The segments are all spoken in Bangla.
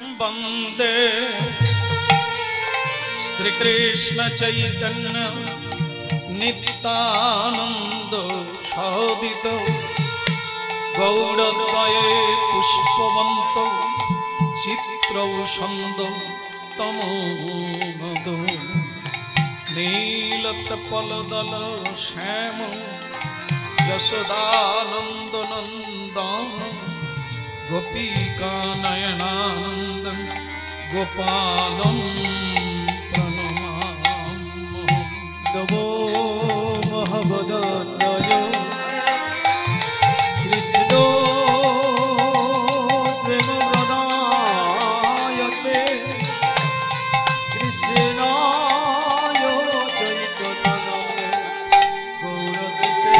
वंदे श्री कृष्ण चैतन्य नित्यानंद सहोदित गौरद्वये पुष्पवंत चित्रौषध तमोनद नीलतपलदल श्याम यशोदानंद नंदन गोपिका नयनानंदन गोपालं प्रणमामि। नमो महवदत्तय कृष्णो प्रेमप्रदायते कृष्णाय चैतन्यनाम्ने गौरतिसे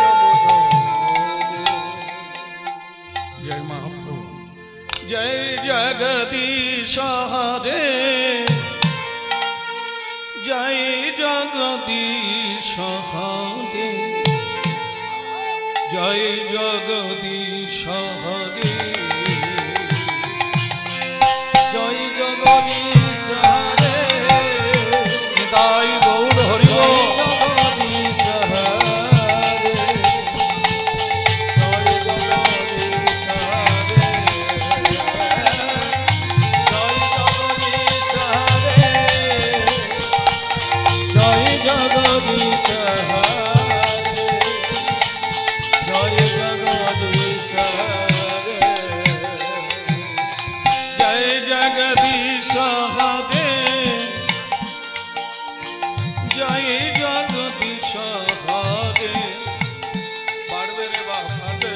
नमो नमः। जय महाप्रभु। जय जगदीश हरे जय जगदीश हरे जय जगदीश हरे जय जगदीश हरे निताई गौर हरि बोल। जगदीश हरे जय जगदीश हरे जय जगदीश हरे जय जगदीश हरे जय जगदीश हरे जय जगदीश हरे जय जगदीश हरे। पाड़वे रे बाप पाड़वे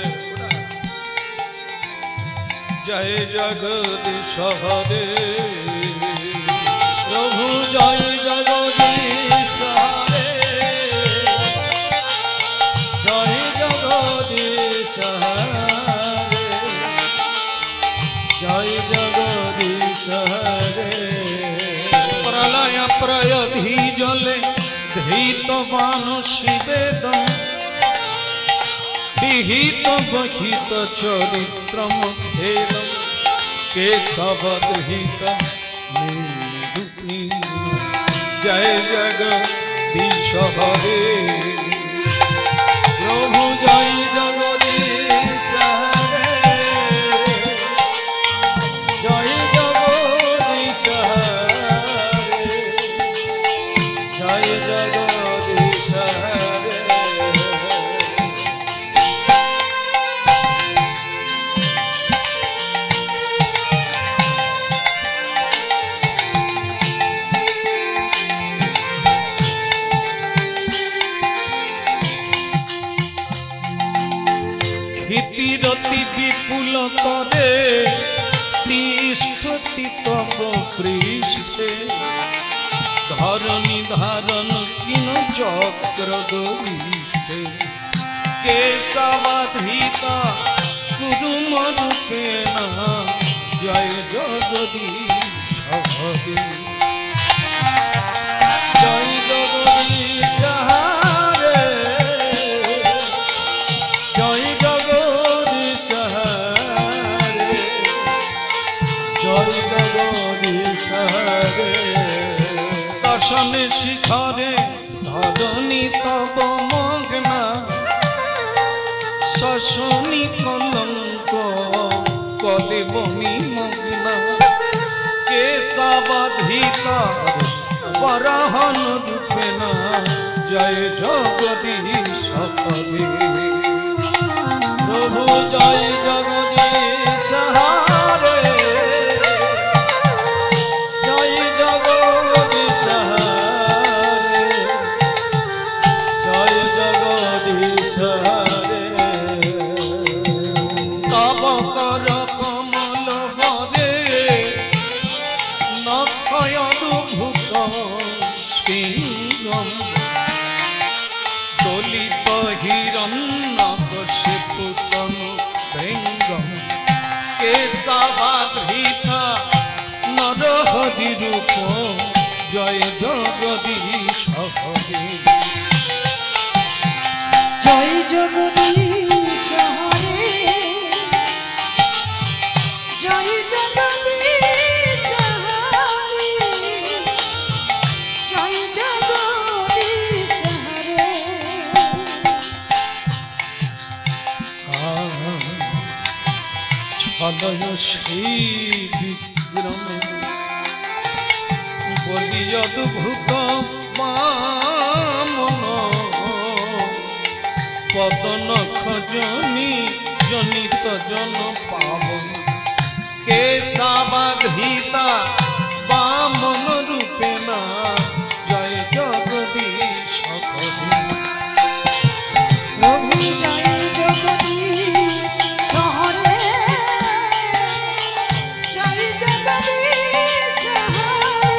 जय जगदीश हरे प्रभु जय जगदीश हरे जय जगदीश हरे जय जगदीश हरे। प्रलय प्रयधि जले धीत मानुषिवेदं विहित बहित चरित्रम भेदं केशवधृत जय जगदीश हरे प्रभु जय जगदीश हरे जय जगदीश हरे जय जगदीश हरे। क्षितिरति विपुल करे तिष्ठति तव पृष्ठे धरणी धारण किन चक्र गरिष्ठे केशवाधृता कुरुमरूपेण जय जगदीश हरे जय जगदीश हरे जय जगदीश हरे जय जगदीश हरे। दर्शन शिखरे धरणी तव मग्ना शशनी कलंक कलेबनी मग्ना केशवाधृता वराहन रूपेण जय जगदीश हरे प्रभु जय जगदीश हरे जय जगदीश हरे जय जगदीश हरे। तव कर कमल हरे नखयदुभुत सिंहं दलित हिरण्यकशिपु तनु भृंगं केशवाधृता नरहरि रूप जय जगदीश हरे जय जगदीश हरे जय जगदीश হলয় সেই বিক্রমে বলি অদ্ভুত বামন পদন খজনি জনিত জন পাবন কেশাবাধিতা বামন রূপে না জয় জগদীশ হরি প্রভু জয় জগদীশ হরে জয় জগদীশ হরে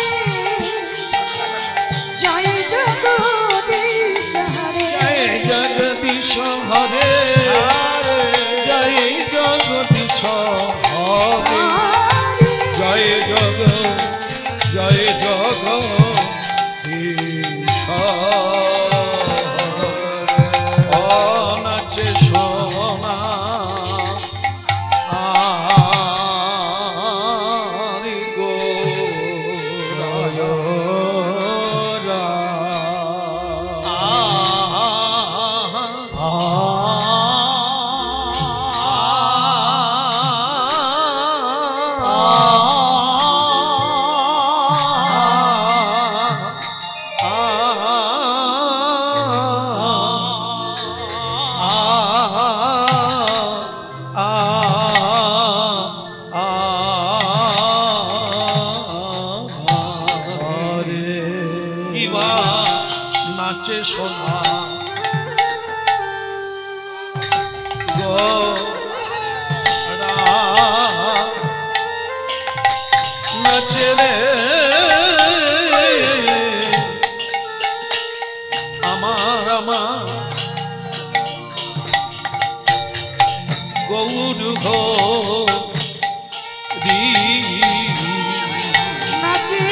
জয় জগদীশ হরে জয় জগদীশ হরে জয় জগদীশ হরে জয় জগদীশ নাচে সোনা আরি গো রায় নাচে সোনা নাচে রে আমার গৌর হরি নাচে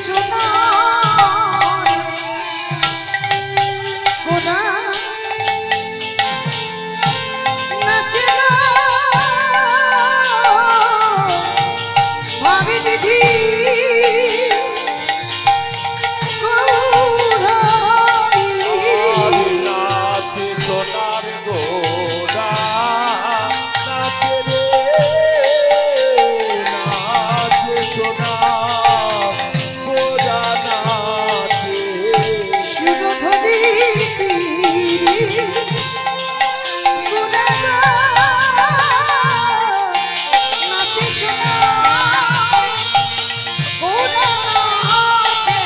সোনা গোরা নাচে না ভাবি নিধি গৌরী নাচে সোনার গোরা নাচে রে নাচে সোনার গোরা নাচে সুরধনী গোরা নাচে সোনা গোরা নাচে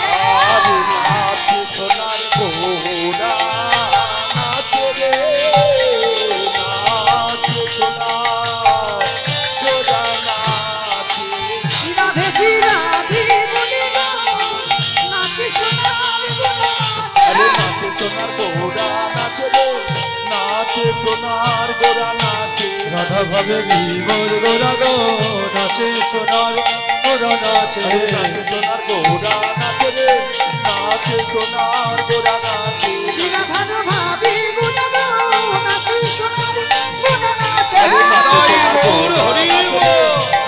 নাচে সোনার গোরা নাচে রে নাচে সোনার গোরা নাচে রাধে জি রাধে বলে গো নাচে সোনার গোরা আরে নাচে সোনার গোরা নাচে রে নাচে সোনার গোরা নাচে রাধা ভাবে বিমল গোরা গো নাচে সোনার গোরা নাচে নাচে সোনার গোরা নাচে রে নাচে সোনার গোরা নাচে রাধার ভাবি গুণ গো নাচে সোনার গোরা নাচে গৌর হরি গো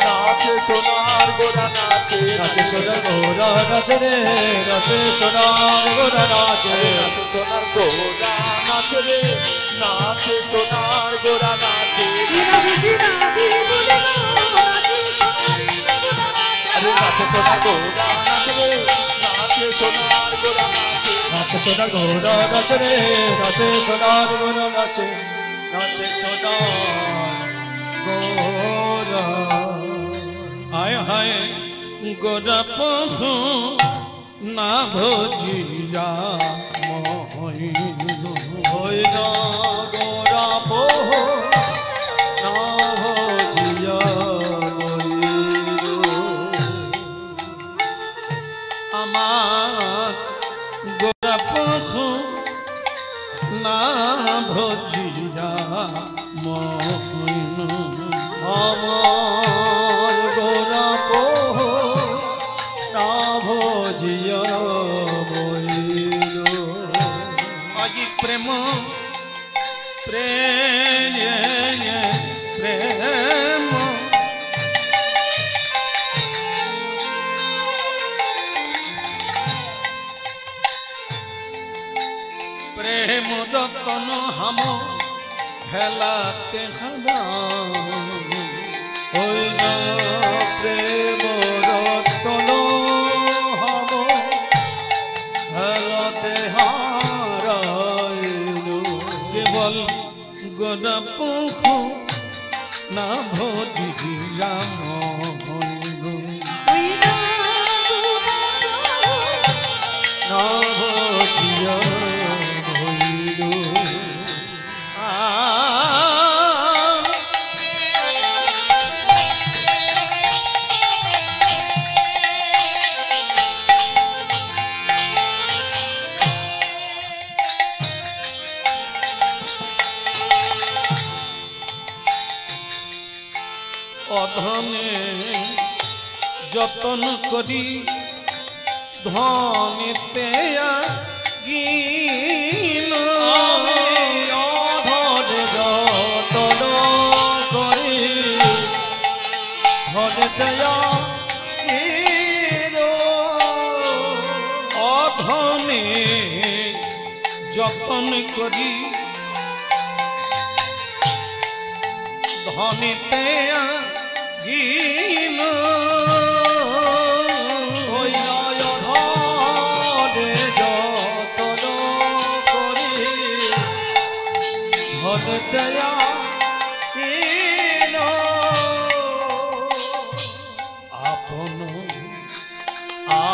নাচে সোনার গোরা নাচে নাচে সোনার গোরা নাচে রে নাচে সোনার গোরা নাচে নাচে সোনার গোরা নাচে রে নাচে সোনার গোরা নাচে রাধে জি রাধে বলে গো নাচে সোনার গোরা নাচে আরে নাচে সোনার গোরা নাচে রে নাচে সোনার গোরা নাচে নাচে সোনার গোরা নাচে রে নাচে সোনার গোরা নাচে নাচে সোনার গোরা আয় হায় গোরা পহু না ভজিয়া মহিন হইল গোরা পহু না ভজিয়া মহিন আমার গোরা পহু না ভজিয়া মহিন আমার গোরা পহু না ভজিয়া মহিন আজি প্রেম প্রেম প্রেম যতন হাম হেলাতে হারা ওই না প্রেম রতন হব হেলতে হারাইলু কেবল গোলাপ না ভজিলাম ওই না না ভজিয়া হইলু অধনে যতন করি ধনেতে গিল অধনে যতন করি ধনেতে গিল অধনে যতন করি ধনেতে গিল ওই নয় ধনে যতন করি ধনেতে গিল আপন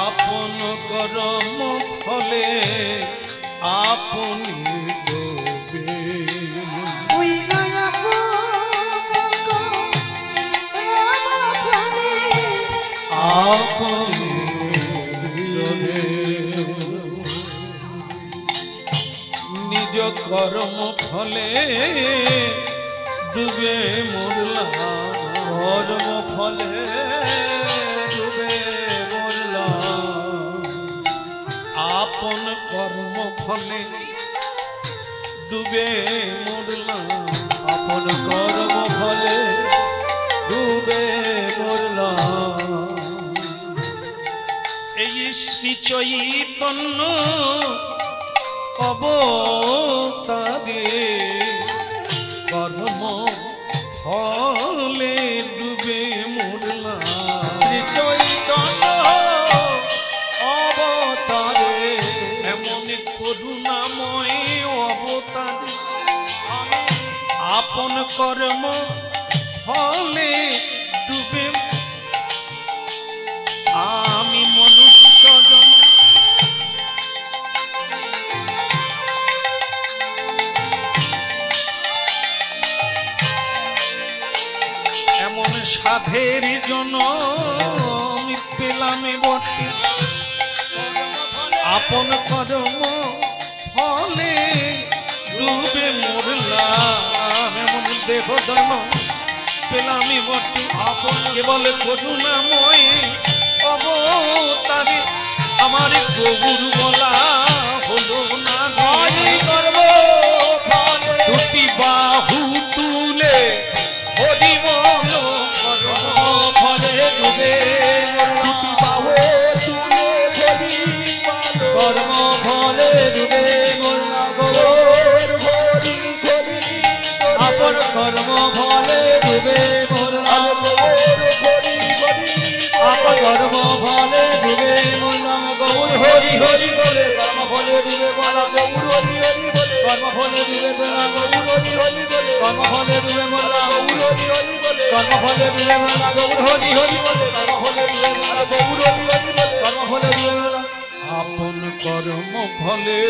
আপন করম ফলে আপনি দেবে ওই না আপনি নিজ কর্ম ফলে ডুবে মরলা কর্ম ফলে ডুবে মরলা আপন কর্ম ফলে ডুবে মরলা আপন কর্ম ফলে ডুবে মরলা এই শ্রী চৈতন্য অবতারে কর্ম ফলে ডুবে মরলা শ্রী চৈতন্য অবতারে এমন করুণাময় অবতারে আপন কর্ম ফলে ডুবে আমি মনুষ্য এমন সাধের জন্য পেলাম বটে আপন কর্ম ফলে ডুবে মরলাম এমন দেহ জন পেলাম বটে আপন কেবল করুণাময় অবতারে আমার গৌর বলা হলো না করব দুটি বাহু তুলে হরি বল ফলে ডুবে বাহু তুলে হরি কর্ম ফলে ডুবে আপন কর্ম ফলে ডুবে আপন কর্ম ফলে ডুবে মরলাম গৌর হরি হরি বলে কর্ম ফলে ডুবে বলা গৌর হরি হরি বলে কর্ম ফলে ডুবে বলা গৌর হরি হরি বলে কর্ম ফলে ডুবে বলা গৌর হরি হরি বলে কর্ম ফলে ডুবে বলা গৌর হরি হরি বলে কর্ম ফলে ডুবে বলা গৌর হরি হরি বলে কর্ম ফলে ডুবে বলা আপন কর্ম ফলে